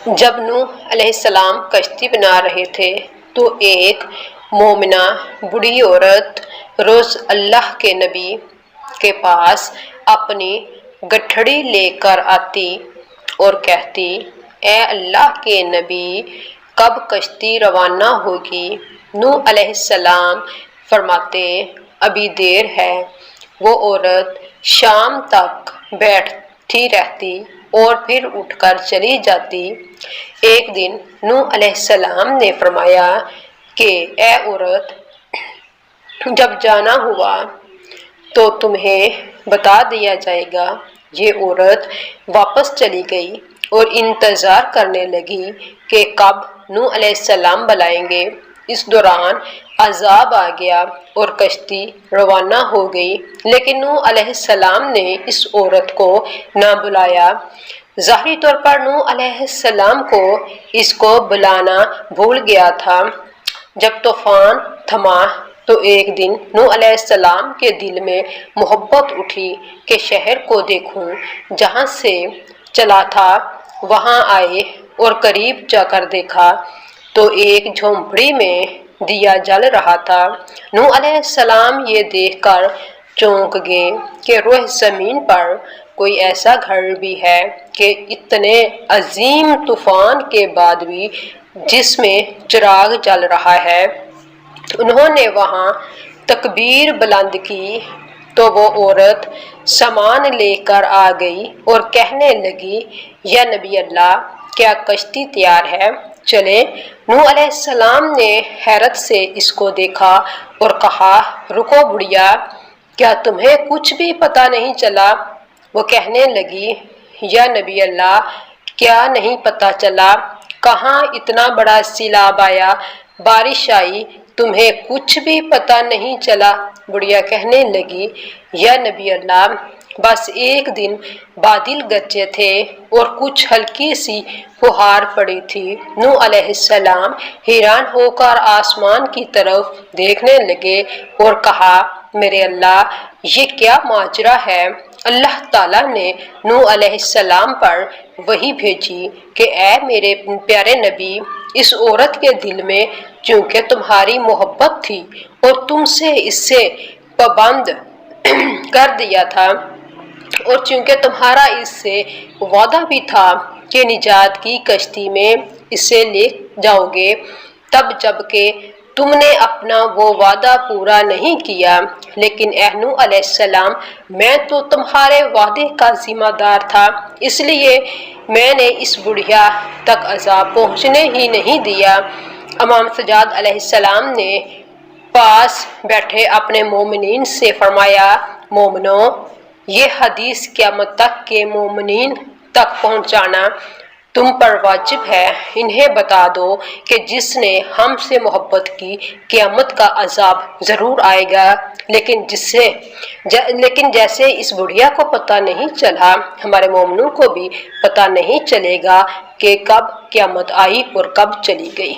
جب نوح علیہ السلام کشتی بنا رہے تھے تو ایک مومنہ بوڑھی عورت روز اللہ کے نبی کے پاس اپنی گٹھڑی لے کر آتی اور کہتی، اے اللہ کے نبی، کب کشتی روانہ ہوگی؟ نوح علیہ السلام فرماتے، ابھی دیر ہے۔ وہ عورت شام تک بیٹھی رہتی اور پھر اٹھ کر چلی جاتی۔ ایک دن نوح علیہ السلام نے فرمایا کہ اے عورت، جب جانا ہوا تو تمہیں بتا دیا جائے گا۔ یہ عورت واپس چلی گئی اور انتظار کرنے لگی کہ کب نوح علیہ السلام بلائیں گے۔ اس دوران عذاب آ گیا اور کشتی روانہ ہو گئی، لیکن نوح علیہ السلام نے اس عورت کو نہ بلایا۔ ظاہری طور پر نوح علیہ السلام کو اس کو بلانا بھول گیا تھا۔ جب طوفان تھما تو ایک دن نوح علیہ السلام کے دل میں محبت اٹھی کہ شہر کو دیکھوں۔ جہاں سے چلا تھا وہاں آئے اور قریب جا کر دیکھا تو ایک جھونپڑی میں دیا جل رہا تھا۔ نوح علیہ السلام یہ دیکھ کر چونک گئے کہ روح زمین پر کوئی ایسا گھر بھی ہے کہ اتنے عظیم طوفان کے بعد بھی جس میں چراغ جل رہا ہے۔ انہوں نے وہاں تکبیر بلند کی تو وہ عورت سامان لے کر آ گئی اور کہنے لگی، یا نبی اللہ، کیا کشتی تیار ہے؟ چلیں۔ نوح علیہ السلام نے حیرت سے اس کو دیکھا اور کہا، رکو بڑھیا، کیا تمہیں کچھ بھی پتہ نہیں چلا؟ وہ کہنے لگی، یا نبی اللہ، کیا نہیں پتہ چلا؟ کہاں اتنا بڑا سیلاب آیا، بارش آئی، تمہیں کچھ بھی پتہ نہیں چلا؟ بڑھیا کہنے لگی، یا نبی اللہ، بس ایک دن بادل گرجے تھے اور کچھ ہلکی سی فوہار پڑی تھی۔ نوح علیہ السلام حیران ہو کر آسمان کی طرف دیکھنے لگے اور کہا، میرے اللہ، یہ کیا ماجرا ہے؟ اللہ تعالیٰ نے نوح علیہ السلام پر وحی بھیجی کہ اے میرے پیارے نبی، اس عورت کے دل میں چونکہ تمہاری محبت تھی اور تم سے اس سے پابند کر دیا تھا، اور چونکہ تمہارا اس سے وعدہ بھی تھا کہ نجات کی کشتی میں اسے لے جاؤ گے، تب جب کہ تم نے اپنا وہ وعدہ پورا نہیں کیا، لیکن اے نوح علیہ السلام، میں تو تمہارے وعدے کا ذمہ دار تھا، اس لیے میں نے اس بڑھیا تک عذاب پہنچنے ہی نہیں دیا۔ امام سجاد علیہ السلام نے پاس بیٹھے اپنے مومنین سے فرمایا، مومنو، یہ حدیث قیامت تک کے مومنین تک پہنچانا تم پر واجب ہے۔ انہیں بتا دو کہ جس نے ہم سے محبت کی، قیامت کا عذاب ضرور آئے گا، لیکن جیسے اس بڑھیا کو پتہ نہیں چلا، ہمارے مومنوں کو بھی پتہ نہیں چلے گا کہ کب قیامت آئی اور کب چلی گئی۔